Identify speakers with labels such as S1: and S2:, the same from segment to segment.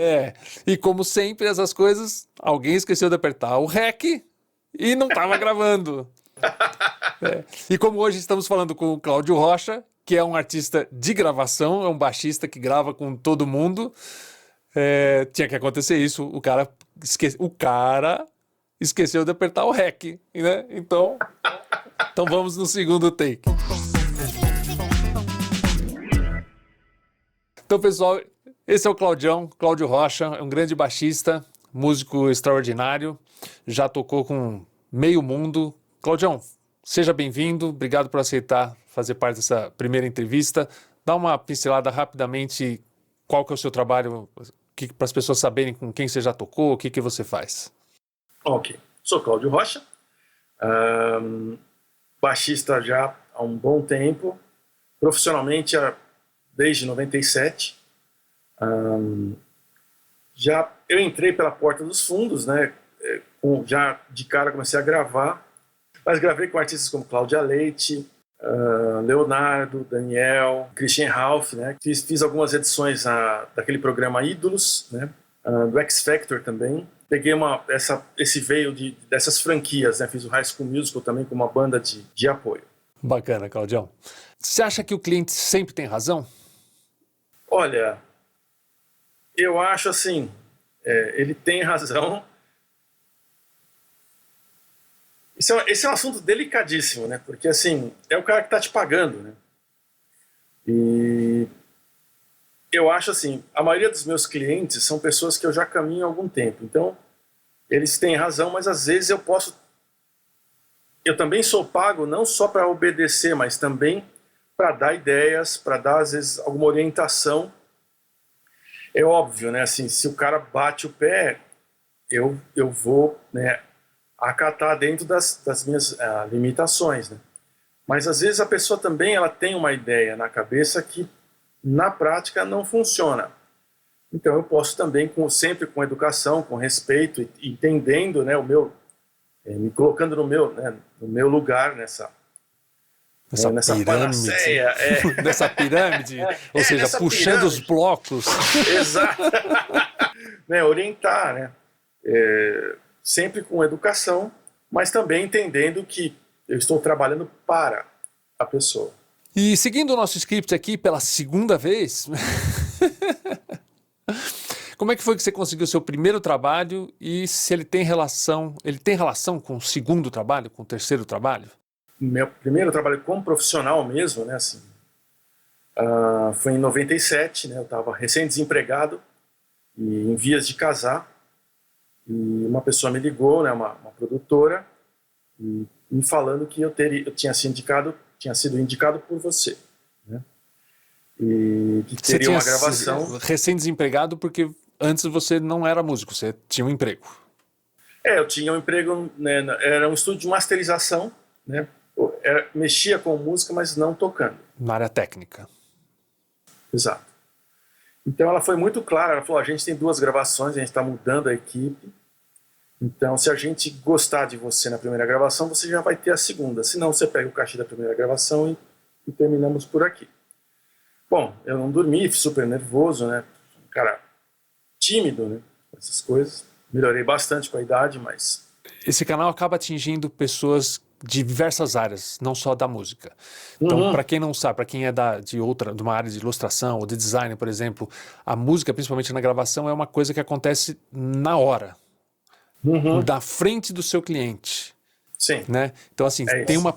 S1: É, e como sempre, essas coisas, alguém esqueceu de apertar o REC e não estava gravando. E como hoje estamos falando com o Cláudio Rocha, que é um artista de gravação, é um baixista que grava com todo mundo, tinha que acontecer isso. O cara esqueceu de apertar o REC, né? Então vamos no segundo take. Então, pessoal, esse é o Cláudio Rocha, é um grande baixista, músico extraordinário, já tocou com meio mundo. Claudião, seja bem-vindo, obrigado por aceitar fazer parte dessa primeira entrevista. Dá uma pincelada rapidamente, qual que é o seu trabalho, para as pessoas saberem com quem você já tocou, o que você faz.
S2: Ok, sou Cláudio Rocha, baixista já há um bom tempo, profissionalmente desde 97. Eu entrei pela porta dos fundos, né? Já de cara comecei a gravar, mas gravei com artistas como Cláudia Leite, Leonardo, Daniel, Christian Ralph, né? Fiz algumas edições daquele programa Ídolos, né? Do X Factor também. Peguei esse veio dessas franquias, né? Fiz o High School Musical também com uma banda de apoio.
S1: Bacana, Claudião. Você acha que o cliente sempre tem razão?
S2: Olha, eu acho assim, ele tem razão. Esse é um assunto delicadíssimo, né? Porque assim, é o cara que está te pagando, né? E eu acho assim, a maioria dos meus clientes são pessoas que eu já caminho há algum tempo. Então, eles têm razão, mas às vezes eu também sou pago não só para obedecer, mas também para dar ideias, para dar às vezes alguma orientação. É óbvio, né? Assim, se o cara bate o pé, eu vou, né, acatar dentro das minhas limitações, né? Mas às vezes a pessoa também ela tem uma ideia na cabeça que na prática não funciona. Então eu posso também, sempre com educação, com respeito, entendendo, né, me colocando no meu lugar nessa panaceia.
S1: Nessa pirâmide, ou seja, puxando os blocos.
S2: Exato. Né, orientar, né? Sempre com educação, mas também entendendo que eu estou trabalhando para a pessoa.
S1: E seguindo o nosso script aqui pela segunda vez, como é que foi que você conseguiu o seu primeiro trabalho e se ele tem relação com o segundo trabalho, com o terceiro trabalho?
S2: Meu primeiro trabalho como profissional mesmo, né, assim, foi em 97, né, eu estava recém-desempregado e em vias de casar, e uma pessoa me ligou, né, uma produtora, e me falando que eu tinha sido indicado por você, né, e que teria uma gravação.
S1: Recém-desempregado porque antes você não era músico, você tinha um emprego.
S2: Eu tinha um emprego, né, era um estúdio de masterização, né, mexia com música, mas não tocando.
S1: Na área técnica.
S2: Exato. Então ela foi muito clara, ela falou, a gente tem 2 gravações, a gente está mudando a equipe, então se a gente gostar de você na primeira gravação, você já vai ter a segunda, senão você pega o cachê da primeira gravação e terminamos por aqui. Bom, eu não dormi, super nervoso, né, cara tímido, né, essas coisas, melhorei bastante com a idade, mas...
S1: Esse canal acaba atingindo pessoas de diversas áreas, não só da música. Então, para quem não sabe, para quem é de uma área de ilustração ou de design, por exemplo, a música, principalmente na gravação, é uma coisa que acontece na hora, da frente do seu cliente.
S2: Sim.
S1: Né? Então, assim,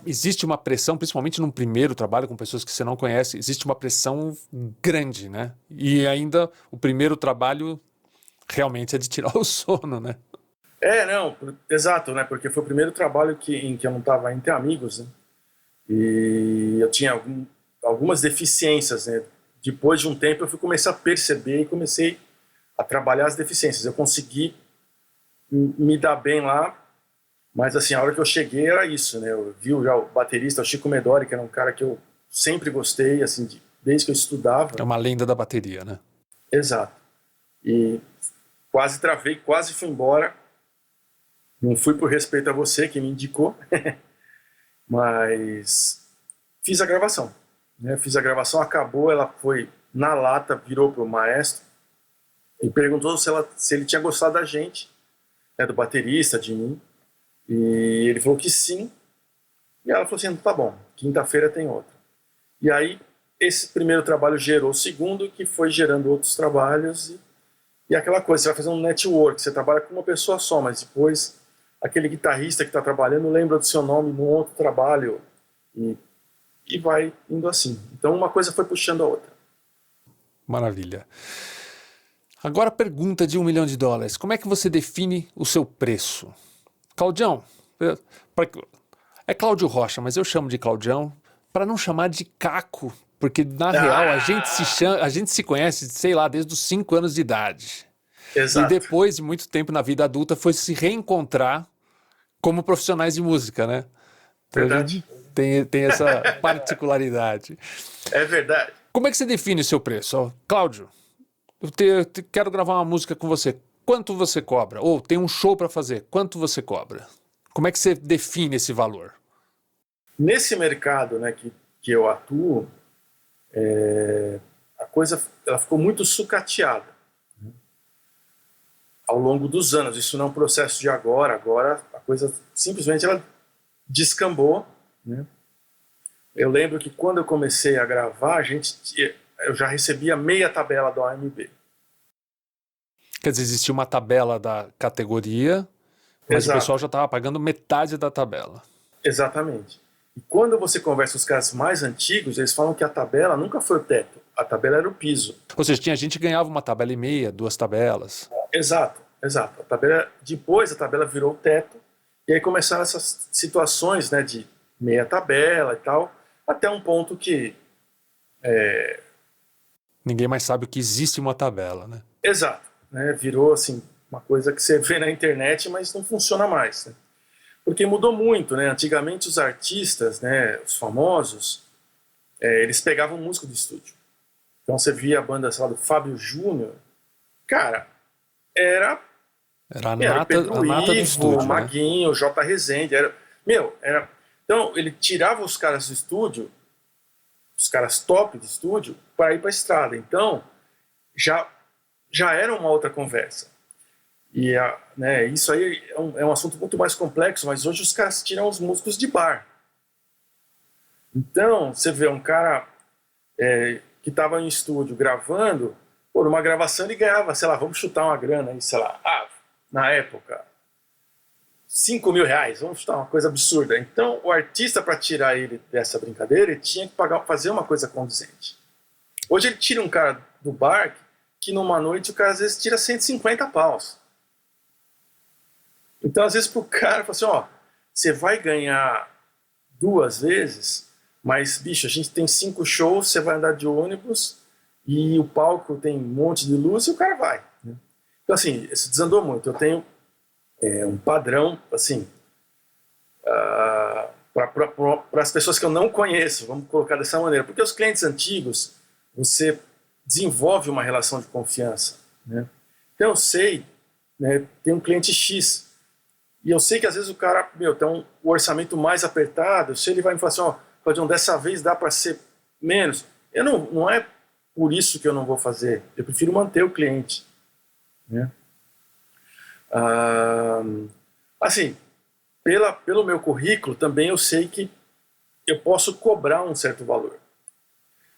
S1: existe uma pressão, principalmente num primeiro trabalho com pessoas que você não conhece, existe uma pressão grande, né? E ainda o primeiro trabalho realmente é de tirar o sono, né?
S2: Não, exato, né? Porque foi o primeiro trabalho em que eu não estava entre amigos, né? E eu tinha algumas deficiências, né? Depois de um tempo eu comecei a perceber e comecei a trabalhar as deficiências. Eu consegui me dar bem lá, mas assim, a hora que eu cheguei era isso, né? Eu vi já o baterista, o Chico Medori, que era um cara que eu sempre gostei, assim, desde que eu estudava.
S1: É uma lenda da bateria, né?
S2: Exato. E quase travei, quase fui embora. Não fui por respeito a você que me indicou, mas fiz a gravação. Né? Fiz a gravação, acabou, ela foi na lata, virou para o maestro. e perguntou se ele tinha gostado da gente, né, do baterista, de mim. E ele falou que sim. E ela falou assim, tá bom, quinta-feira tem outra. E aí, esse primeiro trabalho gerou o segundo, que foi gerando outros trabalhos. E aquela coisa, você vai fazer um network, você trabalha com uma pessoa só, mas depois aquele guitarrista que está trabalhando lembra do seu nome num outro trabalho. E vai indo assim. Então uma coisa foi puxando a outra.
S1: Maravilha. Agora a pergunta de $1 milhão. Como é que você define o seu preço? Claudião, é Cláudio Rocha, mas eu chamo de Claudião para não chamar de Caco, porque na real a gente se conhece, sei lá, desde os 5 anos de idade.
S2: Exato.
S1: E depois de muito tempo na vida adulta foi se reencontrar como profissionais de música, né? Então,
S2: Verdade.
S1: Tem essa particularidade.
S2: É verdade.
S1: Como é que você define o seu preço? Ó, Cláudio, quero gravar uma música com você. Quanto você cobra? Ou tem um show para fazer. Quanto você cobra? Como é que você define esse valor?
S2: Nesse mercado, né, que eu atuo, a coisa ela ficou muito sucateada, né, ao longo dos anos. Isso não é um processo de agora. Agora a coisa simplesmente ela descambou, né? Eu lembro que quando eu comecei a gravar, eu já recebia meia tabela do AMB.
S1: Quer dizer, existia uma tabela da categoria, mas
S2: Exato.
S1: o pessoal já estava pagando metade da tabela.
S2: Exatamente. E quando você conversa com os caras mais antigos, eles falam que a tabela nunca foi o teto, a tabela era o piso.
S1: Ou seja, tinha gente que ganhava uma tabela e meia, 2 tabelas.
S2: Exato. Depois a tabela virou o teto, e aí começaram essas situações, né, de meia tabela e tal, até um ponto que...
S1: Ninguém mais sabe o que existe uma tabela, né?
S2: Exato. Né, virou assim, uma coisa que você vê na internet, mas não funciona mais. Né? Porque mudou muito, né? Antigamente os artistas, né, os famosos, eles pegavam músico de estúdio. Então você via a banda, sei lá, do Fábio Júnior, cara, era
S1: a nata do estúdio,
S2: o Maguinho, o J. Rezende, então ele tirava os caras do estúdio, os caras top de estúdio, para ir para a estrada. Então já era uma outra conversa. E né, isso aí é um assunto muito mais complexo, mas hoje os caras tiram os músicos de bar. Então, você vê um cara que estava em estúdio gravando, pô, numa gravação ele ganhava, sei lá, vamos chutar uma grana aí, sei lá, na época, R$5.000, vamos chutar uma coisa absurda. Então, o artista, para tirar ele dessa brincadeira, ele tinha que fazer uma coisa condizente. Hoje ele tira um cara do bar que numa noite o cara às vezes tira 150 paus. Então às vezes pro cara fala assim, ó, você vai ganhar 2 vezes, mas bicho, a gente tem 5 shows, você vai andar de ônibus e o palco tem um monte de luz e o cara vai. Né? Então assim, isso desandou muito. Eu tenho um padrão, assim, para as pessoas que eu não conheço, vamos colocar dessa maneira, porque os clientes antigos, você desenvolve uma relação de confiança, né? Então eu sei, né, tem um cliente X, e eu sei que às vezes o cara, tem um orçamento mais apertado, se ele vai me falar assim, ó, Claudião, dessa vez dá para ser menos, não é por isso que eu não vou fazer, eu prefiro manter o cliente, né? Assim, pelo meu currículo também eu sei que eu posso cobrar um certo valor.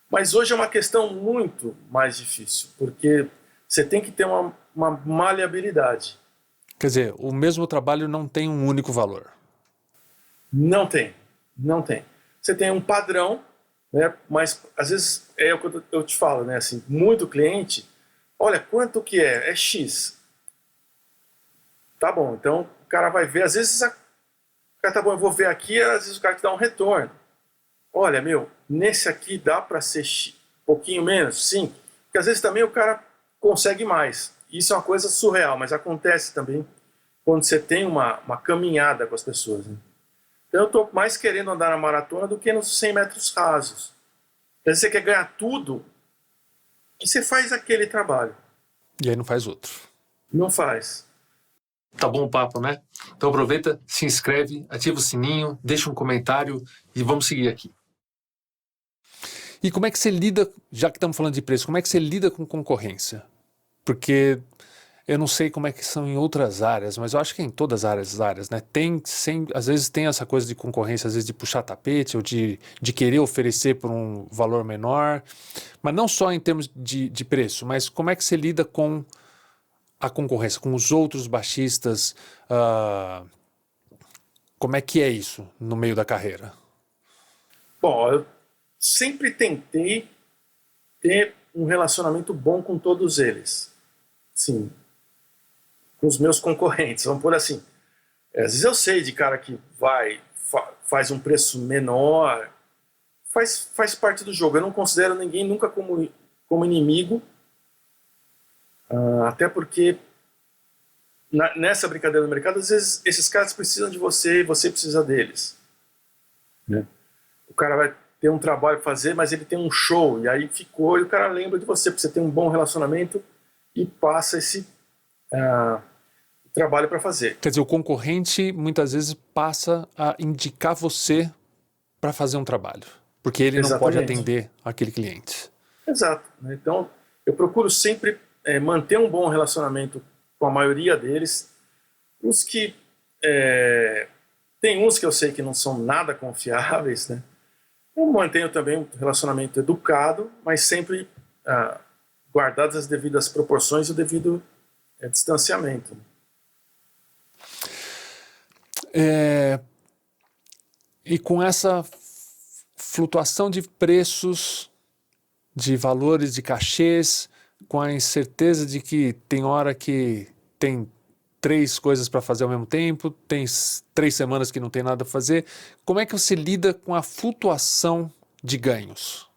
S2: Mas hoje é uma questão muito mais difícil, porque você tem que ter uma maleabilidade.
S1: Quer dizer, o mesmo trabalho não tem um único valor.
S2: Não tem. Você tem um padrão, né, mas às vezes é o que eu te falo, né, assim, muito cliente, olha, quanto que é? É X. Tá bom, então o cara vai ver, às vezes o cara, tá bom, eu vou ver aqui, às vezes o cara te dá um retorno. Olha, nesse aqui dá para ser um pouquinho menos? Sim. Porque às vezes também o cara consegue mais. Isso é uma coisa surreal, mas acontece também quando você tem uma caminhada com as pessoas. Né? Então eu estou mais querendo andar na maratona do que nos 100 metros rasos. Às vezes você quer ganhar tudo e você faz aquele trabalho.
S1: E aí não faz outro.
S2: Não faz.
S1: Tá bom o papo, né? Então aproveita, se inscreve, ativa o sininho, deixa um comentário e vamos seguir aqui. E como é que você lida, já que estamos falando de preço, como é que você lida com concorrência? Porque eu não sei como é que são em outras áreas, mas eu acho que é em todas as áreas, né? Às vezes tem essa coisa de concorrência, às vezes de puxar tapete ou de querer oferecer por um valor menor, mas não só em termos de preço, mas como é que você lida com a concorrência, com os outros baixistas, como é que é isso no meio da carreira?
S2: Bom, eu sempre tentei ter um relacionamento bom com todos eles. Sim, com os meus concorrentes, vamos por assim. Às vezes eu sei de cara que faz um preço menor, faz parte do jogo. Eu não considero ninguém nunca como inimigo, até porque nessa brincadeira do mercado, às vezes esses caras precisam de você e você precisa deles. Né? O cara vai ter um trabalho para fazer, mas ele tem um show, e aí ficou, e o cara lembra de você, porque você tem um bom relacionamento e passa esse trabalho para fazer.
S1: Quer dizer, o concorrente muitas vezes passa a indicar você para fazer um trabalho, porque ele não pode atender aquele cliente.
S2: Exato. Então, eu procuro sempre manter um bom relacionamento com a maioria deles. Os que... tem uns que eu sei que não são nada confiáveis, né? Eu mantenho também um relacionamento educado, mas sempre guardadas as devidas proporções e o devido distanciamento.
S1: E com essa flutuação de preços, de valores, de cachês, com a incerteza de que tem hora que tem 3 coisas para fazer ao mesmo tempo, tem 3 semanas que não tem nada para fazer, como é que você lida com a flutuação de ganhos?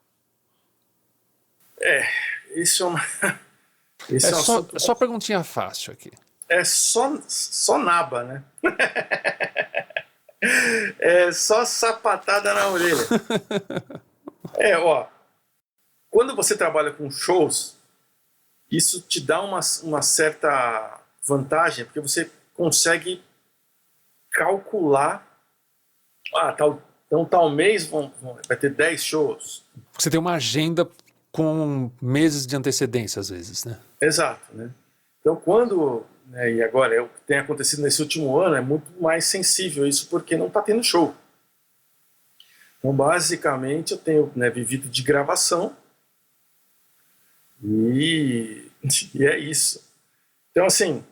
S2: Isso é uma...
S1: só perguntinha fácil aqui.
S2: É só naba, né? É só sapatada na orelha. Quando você trabalha com shows, isso te dá uma certa vantagem, porque você consegue calcular, tal mês vai ter 10 shows.
S1: Você tem uma agenda com meses de antecedência, às vezes, né?
S2: Exato, né? Então, e agora, o que tem acontecido nesse último ano é muito mais sensível isso, porque não está tendo show. Então, basicamente, eu tenho vivido de gravação e é isso. Então, assim,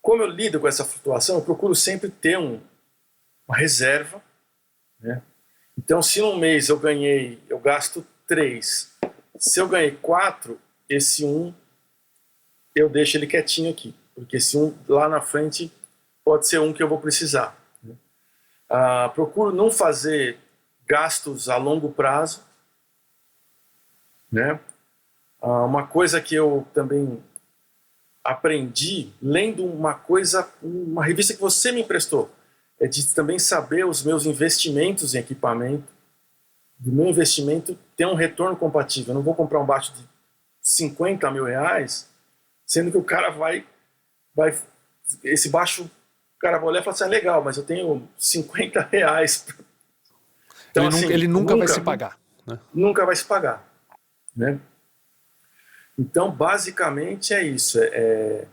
S2: como eu lido com essa flutuação, eu procuro sempre ter uma reserva, né? Então, se num mês eu gasto 3, se eu ganhei 4, esse 1 eu deixo ele quietinho aqui, porque esse 1 lá na frente pode ser um que eu vou precisar. Né? Procuro não fazer gastos a longo prazo, né? Uma coisa que eu também aprendi lendo uma revista que você me emprestou, é de também saber os meus investimentos em equipamento, do meu investimento ter um retorno compatível. Eu não vou comprar um baixo de 50 mil reais, sendo que o cara esse baixo, o cara vai olhar e falar assim, legal, mas eu tenho 50 reais. Então,
S1: ele nunca vai se pagar. Né?
S2: Nunca vai se pagar. Né? Então, basicamente é isso, é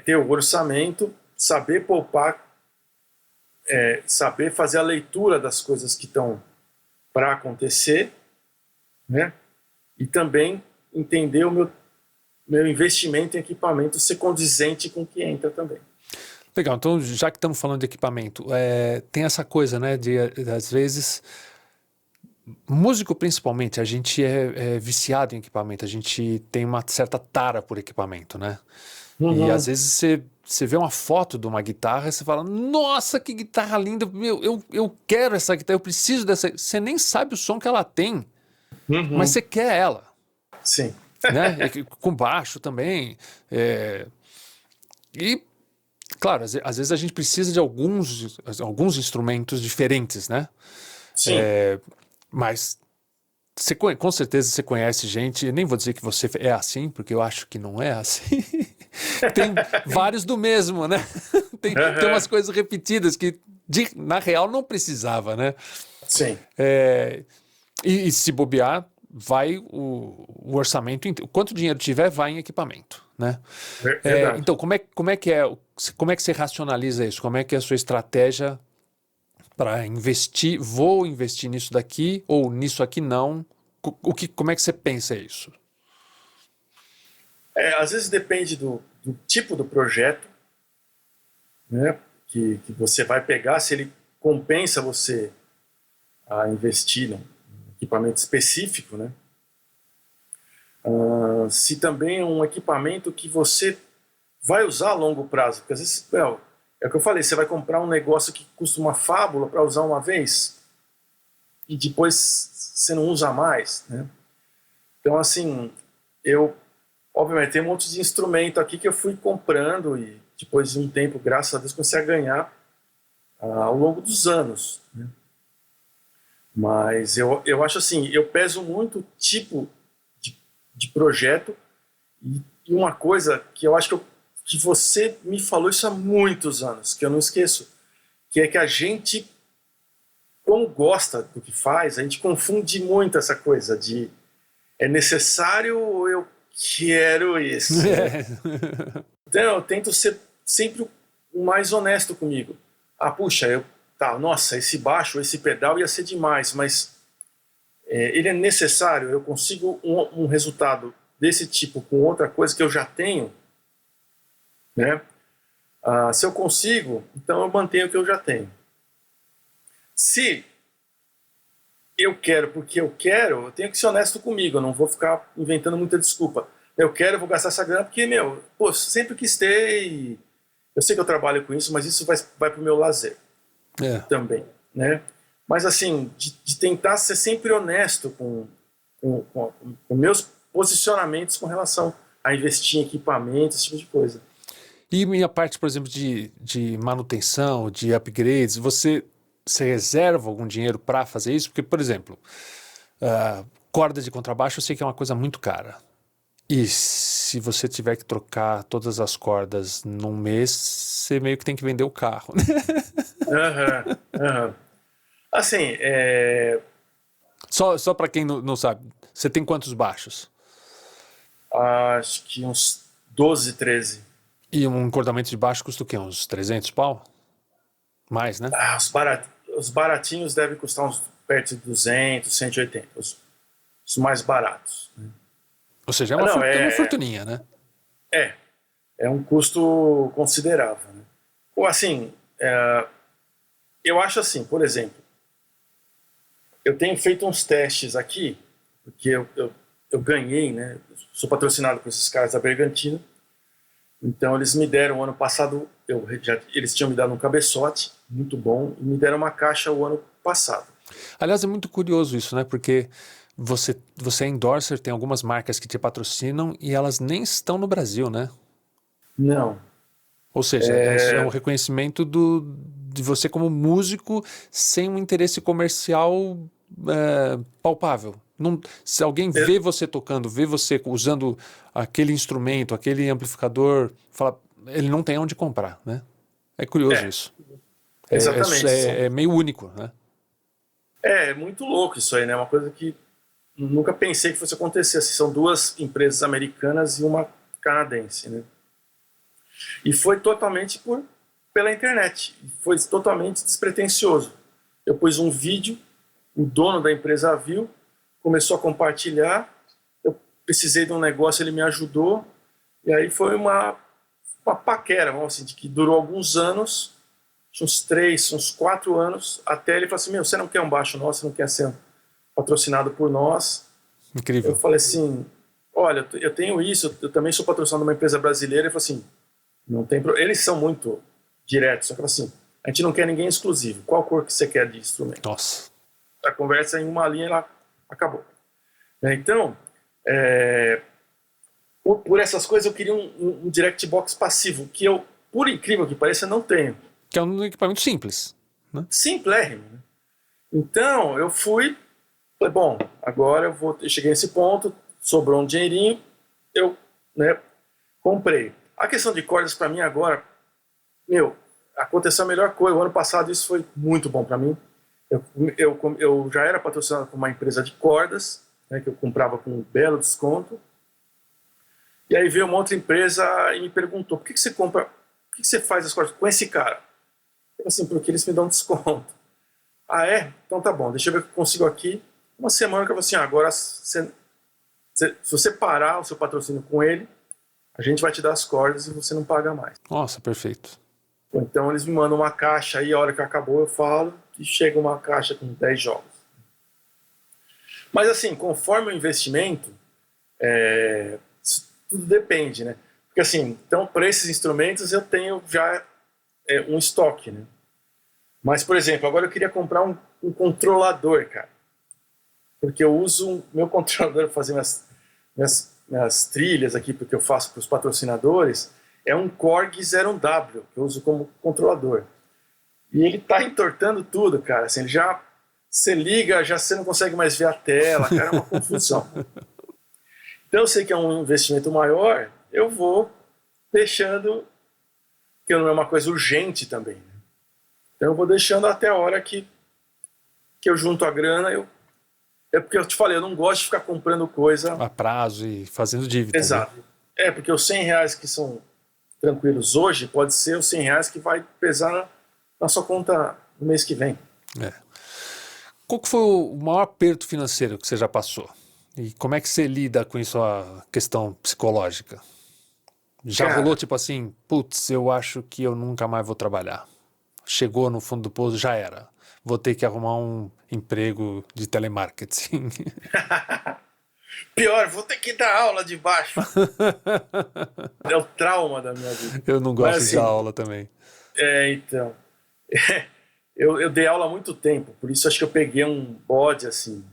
S2: ter o orçamento, saber poupar, saber fazer a leitura das coisas que estão para acontecer, né? E também entender o meu investimento em equipamento ser condizente com o que entra também.
S1: Legal, então já que estamos falando de equipamento, tem essa coisa, né, às vezes, músico principalmente, a gente é viciado em equipamento, a gente tem uma certa tara por equipamento, né? Uhum. E às vezes você vê uma foto de uma guitarra e você fala, nossa, que guitarra linda, eu quero essa guitarra, eu preciso dessa. Você nem sabe o som que ela tem, mas você quer ela.
S2: Sim.
S1: Né? Com baixo também. E, claro, às vezes a gente precisa de alguns instrumentos diferentes, né?
S2: Sim.
S1: Mas com certeza você conhece gente, eu nem vou dizer que você é assim, porque eu acho que não é assim. Tem vários do mesmo, né? Tem umas coisas repetidas que, na real, não precisava, né?
S2: Sim.
S1: E se bobear, vai o orçamento, quanto dinheiro tiver, vai em equipamento, né?
S2: Verdade.
S1: Então, como é que você racionaliza isso? Como é que é a sua estratégia para investir? Vou investir nisso daqui ou nisso aqui não? Como é que você pensa isso?
S2: Às vezes depende do tipo do projeto, né, que você vai pegar, se ele compensa você a investir num equipamento específico, né? Se também é um equipamento que você vai usar a longo prazo, porque às vezes, é o que eu falei, você vai comprar um negócio que custa uma fábula para usar uma vez e depois você não usa mais, né? Então, assim, eu, obviamente, tem um monte de instrumento aqui que eu fui comprando e depois de um tempo, graças a Deus, comecei a ganhar ao longo dos anos, né? Mas eu acho assim, eu peso muito o tipo de projeto e uma coisa que eu acho que você me falou isso há muitos anos, que eu não esqueço, que é que a gente, como gosta do que faz, a gente confunde muito essa coisa de é necessário ou eu quero isso, né? Então eu tento ser sempre o mais honesto comigo. Puxa, nossa, esse baixo, esse pedal ia ser demais, mas ele é necessário, eu consigo um resultado desse tipo com outra coisa que eu já tenho, né? Se eu consigo, então eu mantenho o que eu já tenho. Se eu quero porque eu quero, eu tenho que ser honesto comigo, eu não vou ficar inventando muita desculpa. Eu quero, eu vou gastar essa grana porque, sempre quis ter e eu sei que eu trabalho com isso, mas isso vai para o meu lazer também, né? Mas assim, de tentar ser sempre honesto com meus posicionamentos com relação a investir em equipamentos, esse tipo de coisa.
S1: E minha parte, por exemplo, de manutenção, de upgrades, você reserva algum dinheiro para fazer isso? Porque, por exemplo, corda de contrabaixo eu sei que é uma coisa muito cara. E se você tiver que trocar todas as cordas num mês, você meio que tem que vender o carro.
S2: Assim,
S1: Só para quem não sabe, você tem quantos baixos?
S2: Acho que uns 12, 13.
S1: E um encordamento de baixo custa o quê? Uns 300 pau? Mais, né?
S2: Os baratinhos devem custar uns perto de 200, 180. Os mais baratos, né?
S1: Ou seja, é uma fortuninha, né?
S2: É um custo considerável, né? Ou assim, eu acho assim, por exemplo, eu tenho feito uns testes aqui, porque eu ganhei, né? Sou patrocinado por esses caras da Bergantina, então eles me deram ano passado, eles tinham me dado um cabeçote muito bom e me deram uma caixa o ano passado.
S1: Aliás, é muito curioso isso, né? Porque você é endorser, tem algumas marcas que te patrocinam e elas nem estão no Brasil, né?
S2: Não.
S1: Ou seja, é um reconhecimento de você como músico sem um interesse comercial palpável. Se alguém vê você tocando, vê você usando aquele instrumento, aquele amplificador, ele não tem onde comprar, né? É curioso isso.
S2: Exatamente.
S1: É meio único, né?
S2: É muito louco isso aí, né? Uma coisa que nunca pensei que fosse acontecer. Assim, são duas empresas americanas e uma canadense, né? E foi totalmente pela internet. Foi totalmente despretensioso. Eu pus um vídeo, o dono da empresa viu, começou a compartilhar, eu precisei de um negócio, ele me ajudou, e aí foi uma paquera, vamos assim, que durou alguns anos, uns 4 anos, até ele falou assim, você não quer um baixo nosso, você não quer ser patrocinado por nós?
S1: Incrível.
S2: Eu falei assim, olha, eu tenho isso, eu também sou patrocinado de uma empresa brasileira. Ele falou assim, não tem problema. Eles são muito diretos, só que assim, a gente não quer ninguém exclusivo. Qual cor que você quer de instrumento?
S1: Nossa.
S2: A conversa em uma linha, ela acabou. Então, por essas coisas eu queria um direct box passivo, que eu, por incrível que pareça, não tenho.
S1: Que é um equipamento simples, né?
S2: Simplérrimo, né? Então, eu falei, bom, agora eu cheguei nesse ponto, sobrou um dinheirinho, eu, comprei. A questão de cordas para mim agora, aconteceu a melhor coisa. O ano passado isso foi muito bom para mim. Eu já era patrocinado por uma empresa de cordas, né, que eu comprava com um belo desconto. E aí veio uma outra empresa e me perguntou, por que você compra, por que você faz as coisas com esse cara? Eu falei assim, porque eles me dão desconto. Ah, é? Então tá bom, deixa eu ver o que eu consigo aqui. Uma semana que eu falei assim, agora se você parar o seu patrocínio com ele, a gente vai te dar as cordas e você não paga mais.
S1: Nossa, perfeito.
S2: Então eles me mandam uma caixa aí, a hora que acabou eu falo, e chega uma caixa com 10 jogos. Mas assim, conforme o investimento, tudo depende, né? Porque assim, então para esses instrumentos eu tenho já um estoque, né? Mas, por exemplo, agora eu queria comprar um controlador, cara. Porque eu uso meu controlador para fazer minhas trilhas aqui, porque eu faço para os patrocinadores, é um Korg 01W, que eu uso como controlador. E ele tá entortando tudo, cara. Assim, ele já... Você liga, já você não consegue mais ver a tela, cara, é uma confusão. Então eu sei que é um investimento maior, eu vou deixando, que não é uma coisa urgente também, né? Então eu vou deixando até a hora que eu junto a grana. É porque eu te falei, eu não gosto de ficar comprando coisa
S1: A prazo e fazendo dívida.
S2: exato. Né? Porque os R$ 100 que são tranquilos hoje, pode ser os R$ 100 que vai pesar na sua conta no mês que vem.
S1: Qual que foi o maior aperto financeiro que você já passou? E como é que você lida com isso, a questão psicológica? Já
S2: Cara,
S1: rolou tipo assim, putz, eu acho que eu nunca mais vou trabalhar. Chegou no fundo do poço, já era. Vou ter que arrumar um emprego de telemarketing.
S2: pior, vou ter que dar aula de baixo. É o trauma da minha vida.
S1: Eu não gosto de dar aula também.
S2: Então. Eu dei aula há muito tempo, por isso acho que eu peguei um bode, assim,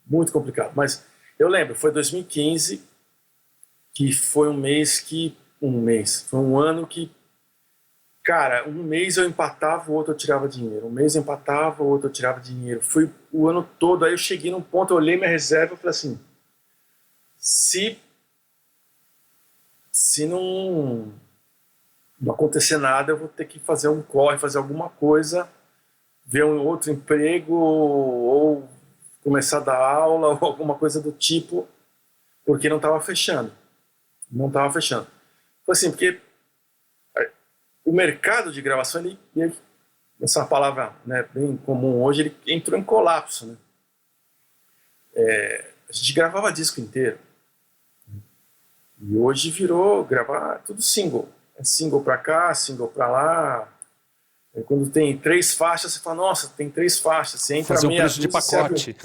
S2: muito complicado. Mas eu lembro, foi 2015, que foi foi um ano que, cara, um mês eu empatava, o outro eu tirava dinheiro. Um mês eu empatava, o outro eu tirava dinheiro. Foi o ano todo, aí eu cheguei num ponto, eu olhei minha reserva e falei assim, se não acontecer nada, eu vou ter que fazer um corre, fazer alguma coisa, ver um outro emprego, ou começar a dar aula, ou alguma coisa do tipo, porque não estava fechando. Não estava fechando. Foi assim, porque o mercado de gravação, essa palavra, né, bem comum hoje, ele entrou em colapso. Né? A gente gravava disco inteiro. E hoje virou gravar tudo single. É single pra cá, single pra lá. Quando tem 3 faixas, você fala, nossa, tem 3 faixas. Você entra
S1: fazer um
S2: meia
S1: preço de
S2: dúzia,
S1: pacote.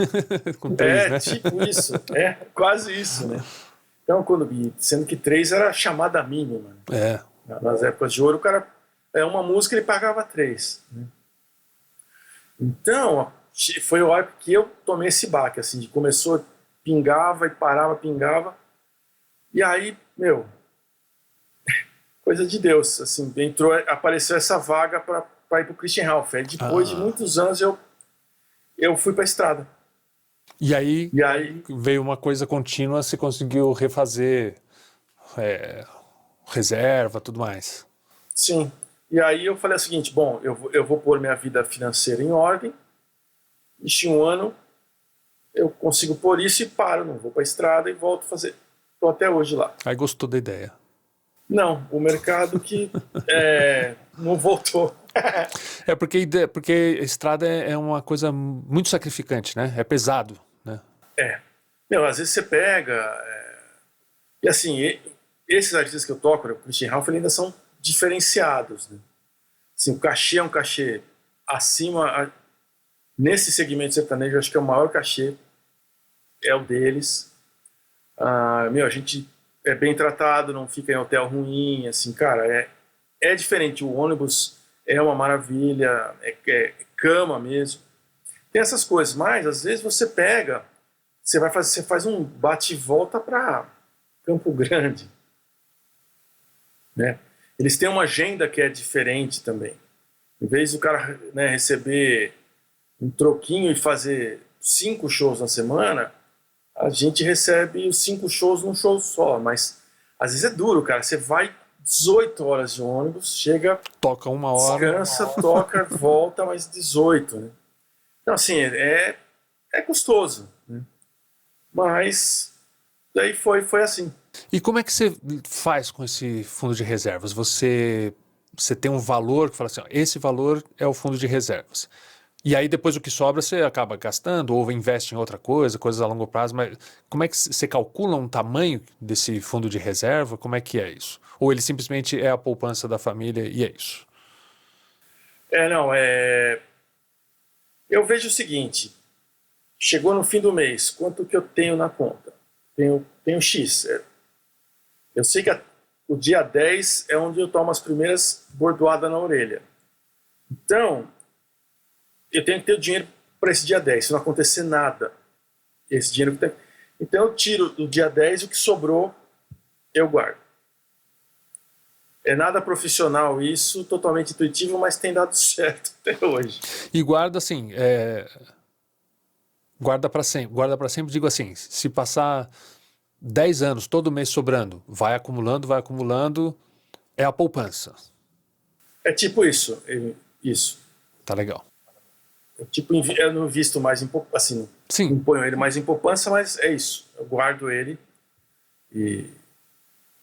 S1: Com 3, né?
S2: tipo isso. Quase isso, né? Então, sendo que 3 era a chamada mínima. Né? Nas épocas de ouro, o cara... uma música, ele pagava 3. Né? Então, foi a hora que eu tomei esse baque, assim, de começou, pingava e parava, pingava. E aí, coisa de Deus, assim, apareceu essa vaga para ir pro Christian Ralph. Aí depois de muitos anos eu fui para a estrada.
S1: E aí veio uma coisa contínua, você conseguiu refazer reserva, tudo mais.
S2: Sim. E aí eu falei o seguinte, bom, eu vou pôr minha vida financeira em ordem, e um ano eu consigo pôr isso e paro, não vou para a estrada e volto a fazer. Estou até hoje lá.
S1: Aí gostou da ideia?
S2: Não, o mercado que não voltou.
S1: Porque estrada é uma coisa muito sacrificante, né? É pesado, né?
S2: Às vezes você pega... E assim, esses artistas que eu toco, o Christian Ralph, ainda são diferenciados. Né? Assim, o cachê é um cachê acima... Nesse segmento sertanejo, acho que é o maior cachê, é o deles. A gente é bem tratado, não fica em hotel ruim, assim, cara, é diferente. O ônibus é uma maravilha, é cama mesmo. Tem essas coisas, mas às vezes você você faz um bate e volta para Campo Grande, né? Eles têm uma agenda que é diferente também. Em vez do cara, né, receber um troquinho e fazer 5 shows na semana, a gente recebe os 5 shows num show só, mas às vezes é duro, cara. Você vai 18 horas de ônibus, chega,
S1: toca 1 hora,
S2: descansa, toca, volta, mais 18, né? Então, assim, é custoso, né? Mas daí foi assim.
S1: E como é que você faz com esse fundo de reservas? Você tem um valor que fala assim, ó, esse valor é o fundo de reservas. E aí depois o que sobra você acaba gastando ou investe em outra coisa, coisas a longo prazo, mas como é que você calcula um tamanho desse fundo de reserva? Como é que é isso? Ou ele simplesmente é a poupança da família e é isso?
S2: Não, eu vejo o seguinte, chegou no fim do mês, quanto que eu tenho na conta? Tenho X. Eu sei que o dia 10 é onde eu tomo as primeiras bordoadas na orelha. Então, eu tenho que ter o dinheiro para esse dia 10, se não acontecer nada. Esse dinheiro que tem. Então eu tiro do dia 10 o que sobrou, eu guardo. É nada profissional isso, totalmente intuitivo, mas tem dado certo até hoje.
S1: E guarda assim, guarda para sempre. Guarda para sempre, digo assim, se passar 10 anos, todo mês sobrando, vai acumulando, é a poupança.
S2: É tipo isso. Isso.
S1: Tá legal.
S2: Tipo, eu não invisto mais em poupança, assim,
S1: Sim.
S2: não ponho ele mais em poupança, mas é isso. Eu guardo ele e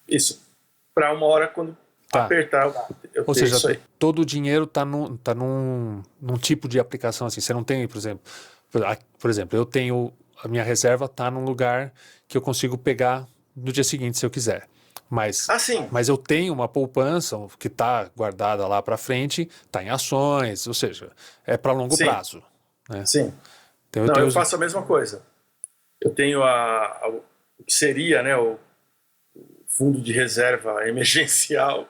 S2: isso. Para uma hora, quando apertar, eu
S1: Ou
S2: tenho
S1: seja,
S2: isso aí.
S1: todo o dinheiro está num tipo de aplicação assim. Você não tem, por exemplo, eu tenho a minha reserva está num lugar que eu consigo pegar no dia seguinte se eu quiser. Mas eu tenho uma poupança que está guardada lá para frente, está em ações, ou seja, é para longo prazo. Né?
S2: Sim.
S1: Então,
S2: eu faço a mesma coisa. Eu tenho o que seria, né, o fundo de reserva emergencial,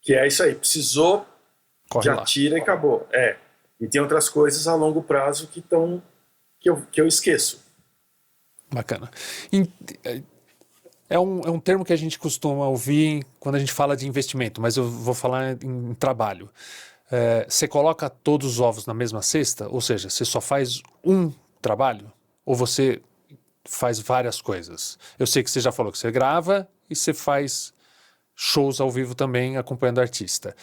S2: que é isso aí. Precisou, já tira e acabou. E tem outras coisas a longo prazo que eu esqueço.
S1: Bacana. É um termo que a gente costuma ouvir quando a gente fala de investimento, mas eu vou falar em trabalho. Você coloca todos os ovos na mesma cesta? Ou seja, você só faz um trabalho? Ou você faz várias coisas? Eu sei que você já falou que você grava e você faz shows ao vivo também acompanhando artista.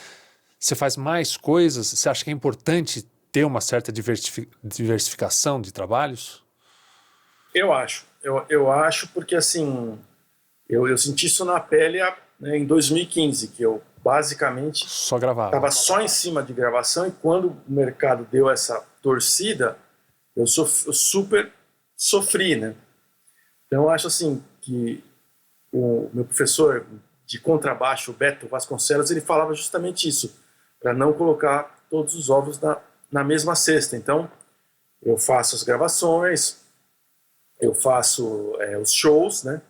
S1: Você faz mais coisas? Você acha que é importante ter uma certa diversificação de trabalhos?
S2: Eu acho. Eu acho porque, assim, eu senti isso na pele né, em 2015, que eu basicamente
S1: só gravava.
S2: Estava só em cima de gravação e quando o mercado deu essa torcida, eu super sofri, né? Então eu acho assim que o meu professor de contrabaixo, o Beto Vasconcelos, ele falava justamente isso, para não colocar todos os ovos na mesma cesta. Então eu faço as gravações, eu faço os shows, né?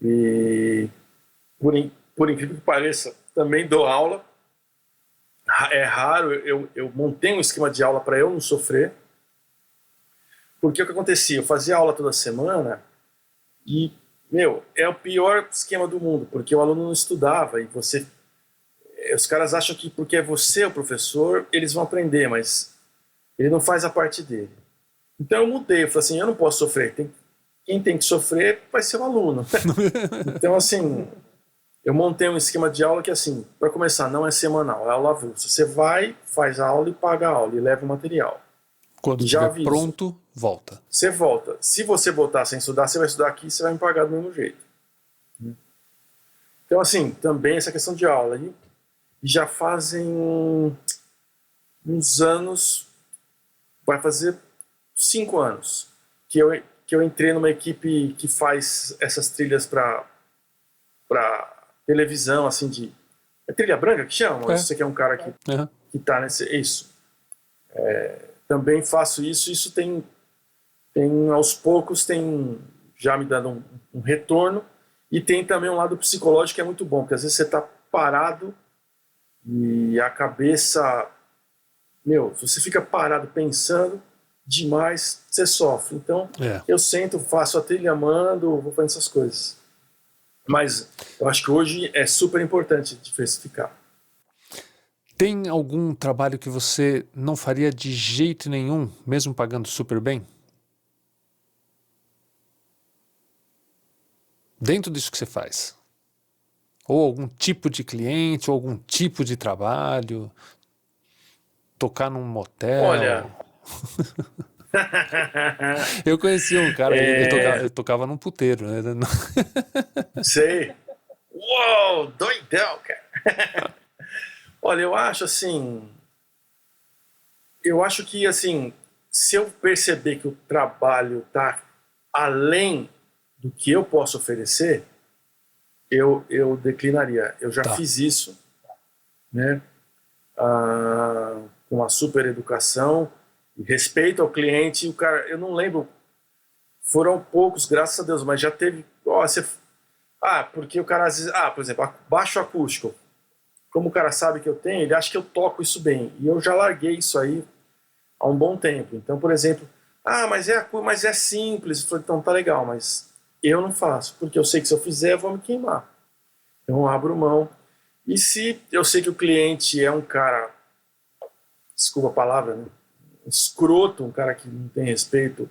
S2: E por incrível que pareça, também dou aula. É raro, eu montei um esquema de aula para eu não sofrer. Porque o que acontecia? Eu fazia aula toda semana e, é o pior esquema do mundo, porque o aluno não estudava e os caras acham que porque é você o professor, eles vão aprender, mas ele não faz a parte dele. Então eu mudei, eu falei assim, eu não posso sofrer, quem tem que sofrer vai ser o aluno. Então, assim, eu montei um esquema de aula que, assim, para começar, não é semanal, é aula avulsa. Você vai, faz a aula e paga a aula e leva o material.
S1: Quando estiver pronto, volta.
S2: Você volta. Se você voltar sem estudar, você vai estudar aqui e você vai me pagar do mesmo jeito. Então, assim, também essa questão de aula. E já fazem uns anos, vai fazer 5 anos, que eu entrei numa equipe que faz essas trilhas para televisão, assim, é trilha branca que chama? Você que é um cara que tá nesse... Isso. Também faço isso tem aos poucos, tem já me dando um retorno, e tem também um lado psicológico que é muito bom, porque às vezes você tá parado e a cabeça... se você fica parado pensando demais, você sofre. Então, eu sento, faço a trilha, mando, vou fazendo essas coisas. Mas eu acho que hoje é super importante diversificar.
S1: Tem algum trabalho que você não faria de jeito nenhum, mesmo pagando super bem? Dentro disso que você faz? Ou algum tipo de cliente, ou algum tipo de trabalho? Tocar num motel?
S2: Olha,
S1: Eu conheci um cara, ele tocava num puteiro, né?
S2: Sei. Uou, doidão, cara. Olha, eu acho que, assim, se eu perceber que o trabalho está além do que eu posso oferecer, eu declinaria. Eu já
S1: Tá.
S2: fiz isso, né? Com uma super educação, e respeito ao cliente. O cara, eu não lembro, foram poucos, graças a Deus, mas já teve. Porque o cara às vezes, por exemplo, baixo acústico. Como o cara sabe que eu tenho, ele acha que eu toco isso bem. E eu já larguei isso aí há um bom tempo. Então, por exemplo, mas é simples. Eu falei, então tá legal, mas eu não faço, porque eu sei que se eu fizer, eu vou me queimar. Então eu abro mão. E se eu sei que o cliente é um cara, desculpa a palavra, né? Escroto, um cara que não tem respeito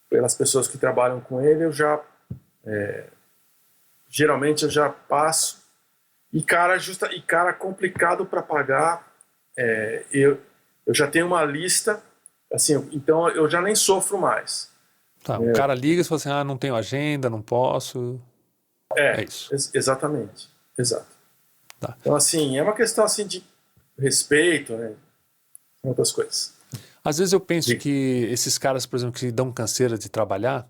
S2: pelas pessoas que trabalham com ele, geralmente eu já passo. E cara complicado para pagar, eu já tenho uma lista, assim, então eu já nem sofro mais.
S1: Tá, o cara liga e fala assim, não tenho agenda, não posso. É isso.
S2: Exatamente, exato.
S1: Tá.
S2: Então, assim, é uma questão assim de respeito, né? Outras coisas.
S1: Às vezes eu penso que esses caras, por exemplo, que dão canseira de trabalhar,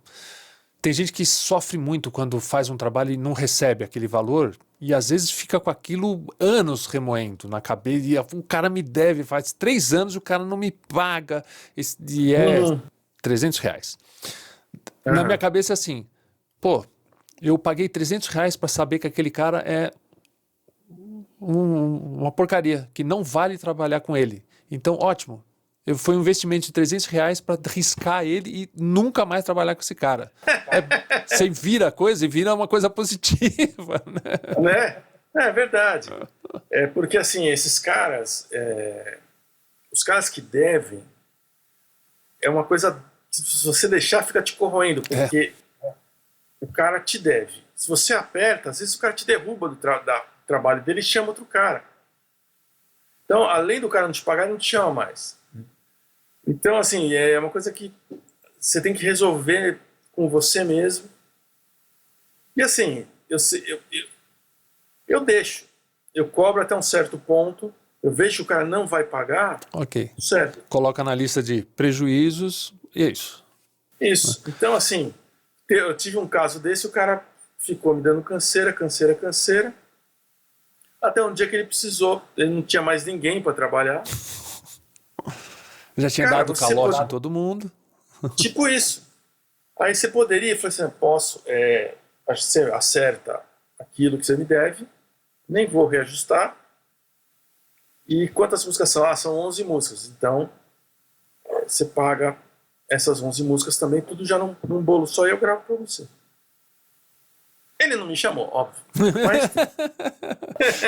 S1: tem gente que sofre muito quando faz um trabalho e não recebe aquele valor, e às vezes fica com aquilo anos remoendo na cabeça, e o cara me deve, faz 3 anos o cara não me paga, e é R$300. Na minha cabeça é assim, pô, eu paguei R$300 para saber que aquele cara é uma porcaria, que não vale trabalhar com ele. Então, ótimo. Foi um investimento de R$300 para riscar ele e nunca mais trabalhar com esse cara. Você vira a coisa e vira uma coisa positiva,
S2: né? É verdade. Porque, assim, esses caras, os caras que devem, é uma coisa que se você deixar fica te corroendo, porque o cara te deve. Se você aperta, às vezes o cara te derruba do trabalho dele e chama outro cara. Então, além do cara não te pagar, ele não te chama mais. Então, assim, é uma coisa que você tem que resolver com você mesmo. E, assim, eu deixo. Eu cobro até um certo ponto, eu vejo que o cara não vai pagar,
S1: ok.
S2: Certo.
S1: Coloca na lista de prejuízos e é isso.
S2: Isso. Então, assim, eu tive um caso desse, o cara ficou me dando canseira, até um dia que ele precisou, ele não tinha mais ninguém para trabalhar.
S1: Já tinha dado calote em todo mundo.
S2: Tipo isso. Aí você poderia, eu falei assim, posso, acho que você acerta aquilo que você me deve, nem vou reajustar. E quantas músicas são? São 11 músicas. Então, você paga essas 11 músicas também, tudo já num bolo só, e eu gravo para você. Ele não me chamou, óbvio. Mas...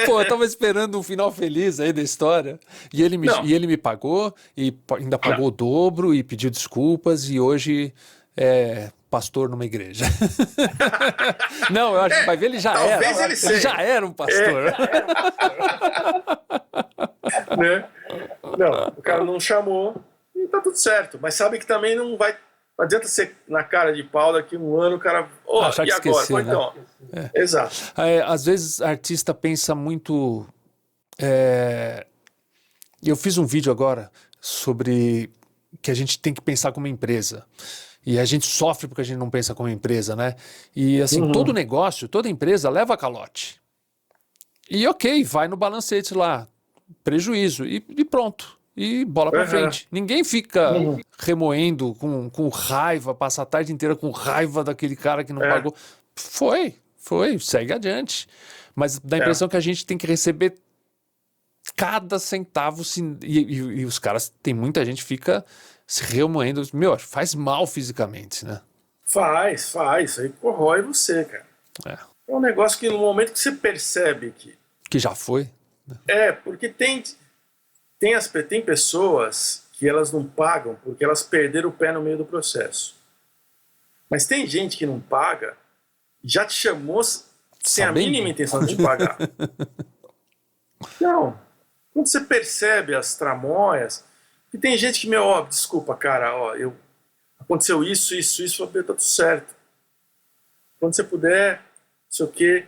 S1: Pô, eu tava esperando um final feliz aí da história. E ele me pagou, e ainda pagou o dobro, e pediu desculpas, e hoje é pastor numa igreja. Não, eu acho que vai ver, ele já era. Ele já era um pastor.
S2: Né? Não, o cara não chamou, e tá tudo certo. Mas sabe que também não adianta ser na cara de pau daqui um ano, o cara.
S1: Achar que
S2: e agora?
S1: esqueceu, né?
S2: Então. Exato.
S1: Às vezes, artista pensa muito. Eu fiz um vídeo agora sobre que a gente tem que pensar como empresa. E a gente sofre porque a gente não pensa como empresa, né? E assim, todo negócio, toda empresa leva calote. E ok, vai no balancete lá, prejuízo, e pronto. E bola pra frente. Ninguém fica remoendo com raiva, passa a tarde inteira com raiva daquele cara que não pagou. Foi, segue adiante. Mas dá a impressão que a gente tem que receber cada centavo. E os caras, tem muita gente que fica se remoendo. Meu, faz mal fisicamente, né?
S2: Faz. Isso aí corrói você, cara. É um negócio que no momento que você percebe
S1: que já foi.
S2: Porque tem pessoas que elas não pagam porque elas perderam o pé no meio do processo. Mas tem gente que não paga e já te chamou sem a mínima intenção de pagar. Não. Quando você percebe as tramóias, E tem gente que, meu, ó, desculpa, cara, ó, aconteceu isso, eu falei, tá tudo certo. Quando você puder, não sei o quê.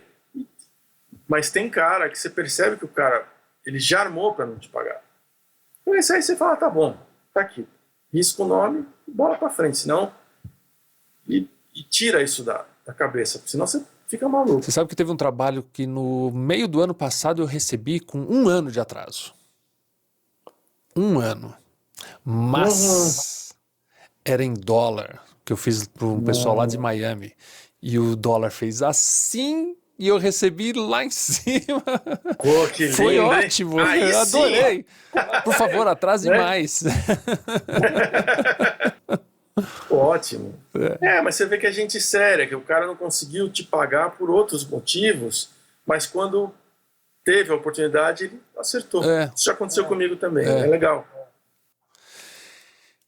S2: Mas tem cara que você percebe que o cara, ele já armou para não te pagar. Então isso aí você fala, tá bom, tá aqui. Risca o nome e bola para frente, senão... E tira isso da cabeça, porque senão você fica maluco.
S1: Você sabe que teve um trabalho que no meio do ano passado eu recebi com 1 ano de atraso. 1 ano. Mas era em dólar, que eu fiz para um pessoal lá de Miami. E o dólar fez assim e eu recebi lá em cima.
S2: Pô, que lindo,
S1: Foi
S2: hein?
S1: ótimo,
S2: Aí
S1: eu
S2: sim.
S1: adorei. Por favor, atrase
S2: Né?
S1: mais.
S2: Ótimo. Mas você vê que a gente é séria, que o cara não conseguiu te pagar por outros motivos, mas quando teve a oportunidade, ele acertou.
S1: É.
S2: Isso já aconteceu comigo também, é legal.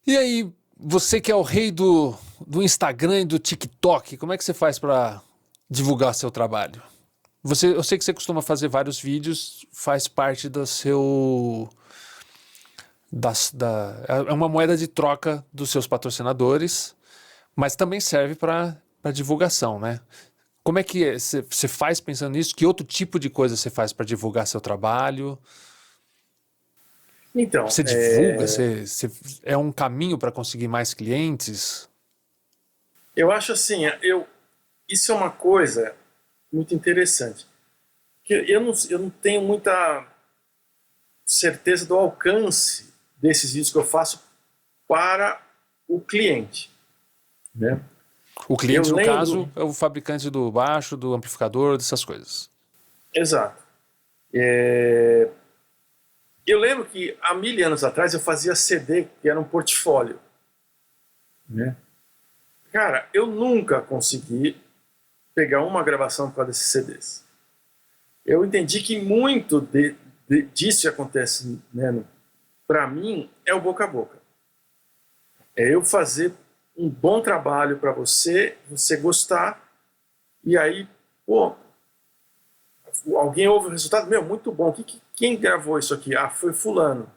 S1: E aí, você que é o rei do Instagram e do TikTok, como é que você faz para divulgar seu trabalho? Eu sei que você costuma fazer vários vídeos, faz parte do seu... é uma moeda de troca dos seus patrocinadores, mas também serve para divulgação, né? Como é que você faz pensando nisso? Que outro tipo de coisa você faz para divulgar seu trabalho?
S2: Então,
S1: Você divulga? É um caminho para conseguir mais clientes?
S2: eu acho assim, isso é uma coisa muito interessante. Que eu não tenho muita certeza do alcance desses vídeos que eu faço para o cliente, né?
S1: O cliente,
S2: Eu
S1: no
S2: lembro-
S1: caso, é o fabricante do baixo, do amplificador, dessas coisas.
S2: Exato. Eu lembro que há 1000 anos atrás eu fazia CD, que era um portfólio, né? Cara, eu nunca consegui pegar uma gravação por causa desses CDs. Eu entendi que muito disso que acontece, né, para mim, é o boca a boca. É eu fazer um bom trabalho para você gostar, e aí, pô, alguém ouve o resultado, meu, muito bom. Quem gravou isso aqui? Ah, foi fulano.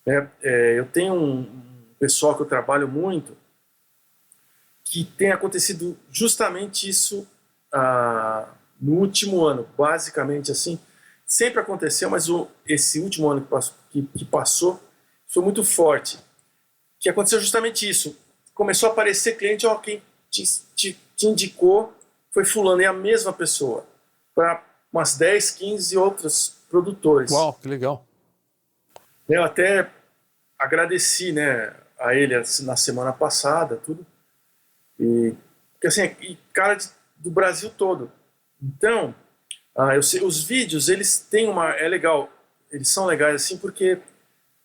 S2: Eu tenho um pessoal que eu trabalho muito que tem acontecido justamente isso no último ano, basicamente assim. Sempre aconteceu, mas esse último ano que passou foi muito forte. Que aconteceu justamente isso. Começou a aparecer cliente, ó, quem te indicou foi fulano, é a mesma pessoa. Para umas 10, 15 outros produtores.
S1: Uau, que legal.
S2: Eu até agradeci, né, a ele na semana passada, tudo. Porque assim, cara do Brasil todo. Então, eu sei, os vídeos, eles têm é legal, eles são legais assim, porque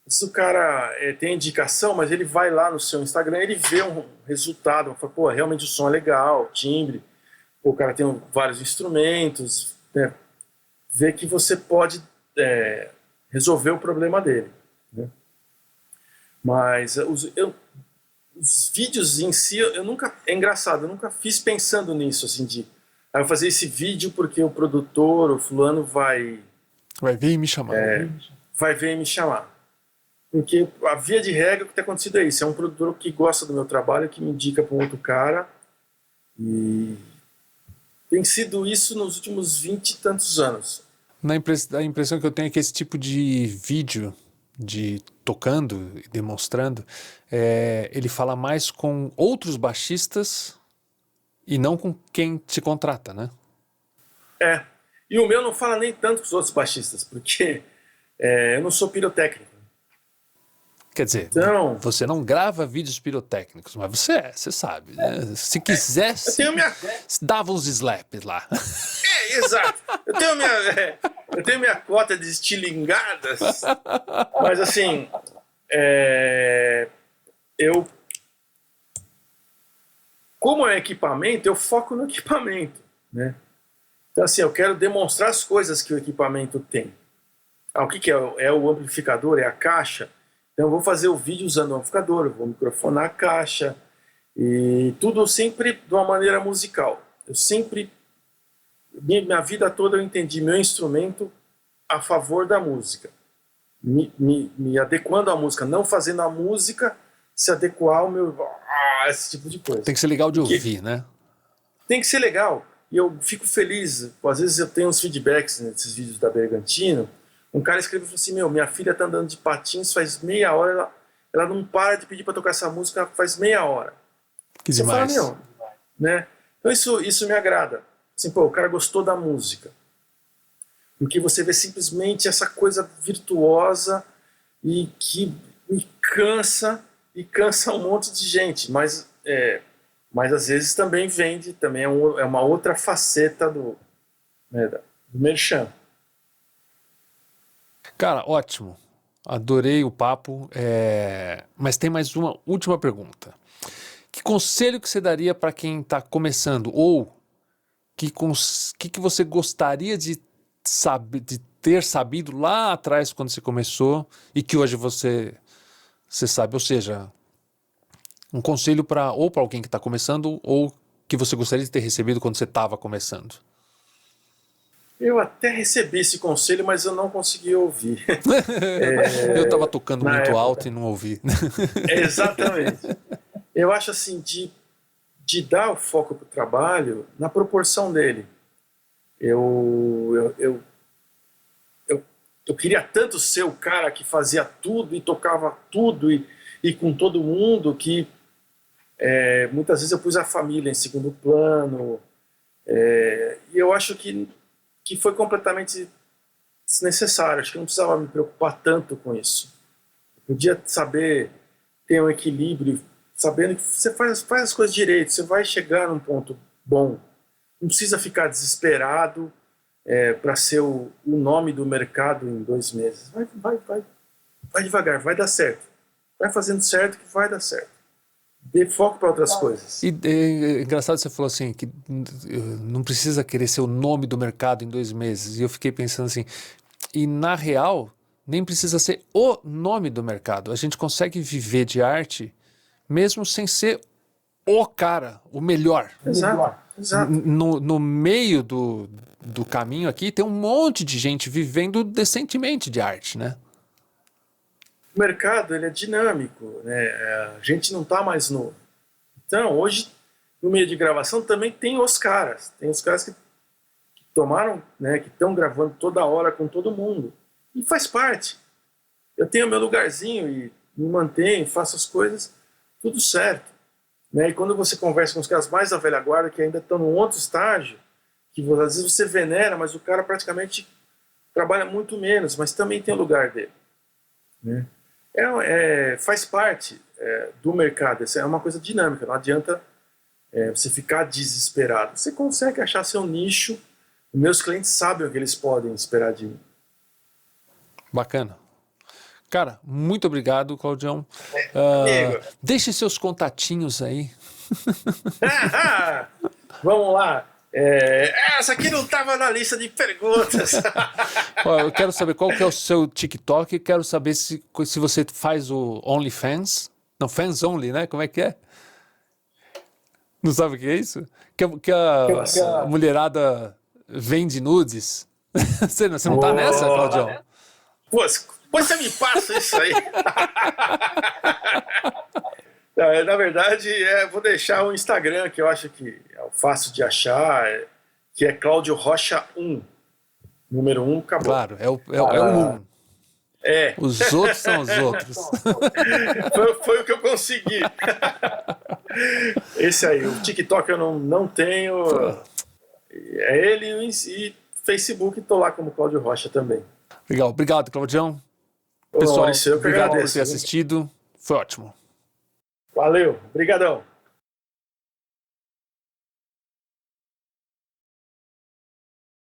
S2: se o cara tem indicação, mas ele vai lá no seu Instagram, ele vê um resultado, fala, pô, realmente o som é legal, timbre, pô, o cara tem vários instrumentos, né, vê que você pode resolver o problema dele, né? Mas os vídeos em si, é engraçado, eu nunca fiz pensando nisso, assim, eu vou fazer esse vídeo porque o produtor, o fulano vai
S1: ver e me chamar.
S2: Vai ver e me chamar. Porque a via de regra, o que tem acontecido é isso, é um produtor que gosta do meu trabalho, que me indica para um outro cara, e tem sido isso nos últimos 20 e tantos anos.
S1: A impressão que eu tenho é que esse tipo de vídeo, de tocando e demonstrando, ele fala mais com outros baixistas e não com quem te contrata, né?
S2: E o meu não fala nem tanto com os outros baixistas, porque eu não sou pirotécnico.
S1: Quer dizer,
S2: Então,
S1: você não grava vídeos pirotécnicos, mas você sabe, né? Se quisesse, dava uns slaps lá.
S2: Exato. Eu tenho minha cota de estilingadas, mas assim, como é equipamento, eu foco no equipamento, né? Então assim, eu quero demonstrar as coisas que o equipamento tem. O que é? É o amplificador, é a caixa. Então eu vou fazer o vídeo usando o amplificador, eu vou microfonar a caixa, e tudo sempre de uma maneira musical. Minha vida toda eu entendi meu instrumento a favor da música. me adequando à música, não fazendo a música se adequar ao meu... esse tipo de coisa.
S1: Tem que ser legal de ouvir, né?
S2: Tem que ser legal. E eu fico feliz. Às vezes eu tenho uns feedbacks nesses vídeos da Bergantino. Um cara escreveu assim, minha filha tá andando de patins faz meia hora, ela não para de pedir para tocar essa música faz meia hora.
S1: Que demais.
S2: Você fala, né? Então isso me agrada. Assim, o cara gostou da música. Porque você vê simplesmente essa coisa virtuosa e que me cansa um monte de gente. Mas às vezes também vende, também é uma outra faceta do merchan.
S1: Cara, ótimo. Adorei o papo. Mas tem mais uma última pergunta. Que conselho que você daria para quem está começando? Ou que você gostaria de ter sabido lá atrás quando você começou e que hoje você sabe? Ou seja, um conselho para alguém que está começando ou que você gostaria de ter recebido quando você estava começando?
S2: Eu até recebi esse conselho, mas eu não consegui ouvir.
S1: Eu estava tocando muito
S2: época.
S1: alto e não ouvi.
S2: Exatamente. Eu acho assim, de dar o foco para o trabalho na proporção dele. Eu queria tanto ser o cara que fazia tudo e tocava tudo e com todo mundo que muitas vezes eu pus a família em segundo plano. E eu acho que foi completamente desnecessário. Acho que eu não precisava me preocupar tanto com isso. Eu podia saber ter um equilíbrio, sabendo que você faz as coisas direito, você vai chegar num ponto bom. Não precisa ficar desesperado para ser o nome do mercado em 2 meses. Vai devagar, vai dar certo. Vai fazendo certo que vai dar certo. Dê foco para outras coisas.
S1: E é engraçado que você falou assim, que não precisa querer ser o nome do mercado em 2 meses. E eu fiquei pensando assim, e na real, nem precisa ser o nome do mercado. A gente consegue viver de arte mesmo sem ser o cara, o melhor.
S2: Exato.
S1: No meio do caminho aqui tem um monte de gente vivendo decentemente de arte, né?
S2: O mercado ele é dinâmico, né? A gente não está mais novo. Então, hoje, no meio de gravação, também tem os caras. Tem os caras que tomaram, né, que estão gravando toda hora com todo mundo. E faz parte. Eu tenho meu lugarzinho e me mantenho, faço as coisas, tudo certo. Né? E quando você conversa com os caras mais da velha guarda, que ainda estão num outro estágio, que às vezes você venera, mas o cara praticamente trabalha muito menos, mas também tem o lugar dele. Né? Faz parte do mercado, essa é uma coisa dinâmica, não adianta você ficar desesperado. Você consegue achar seu nicho, meus clientes sabem o que eles podem esperar de mim.
S1: Bacana. Cara, muito obrigado, Claudião. Deixe seus contatinhos aí.
S2: Vamos lá. Essa aqui não estava na lista de perguntas.
S1: Eu quero saber qual que é o seu TikTok. Quero saber se você faz o OnlyFans. Não, Fans Only, né? Como é que é? Não sabe o que é isso? Que a mulherada vende nudes. Você não tá nessa, Claudião?
S2: Pô, você me passa isso aí. Na verdade, vou deixar o Instagram, que eu acho que é fácil de achar, que é Cláudio Rocha 1. Número 1, acabou.
S1: Claro, é o 1. Os outros são os outros.
S2: Foi o que eu consegui. Esse aí, o TikTok eu não tenho. É ele e Facebook, estou lá como Cláudio Rocha também.
S1: Legal, obrigado, Claudião. Pessoal,
S2: Maurício, eu que
S1: obrigado
S2: agradeço,
S1: por ter assistido. Foi ótimo.
S2: Valeu, brigadão.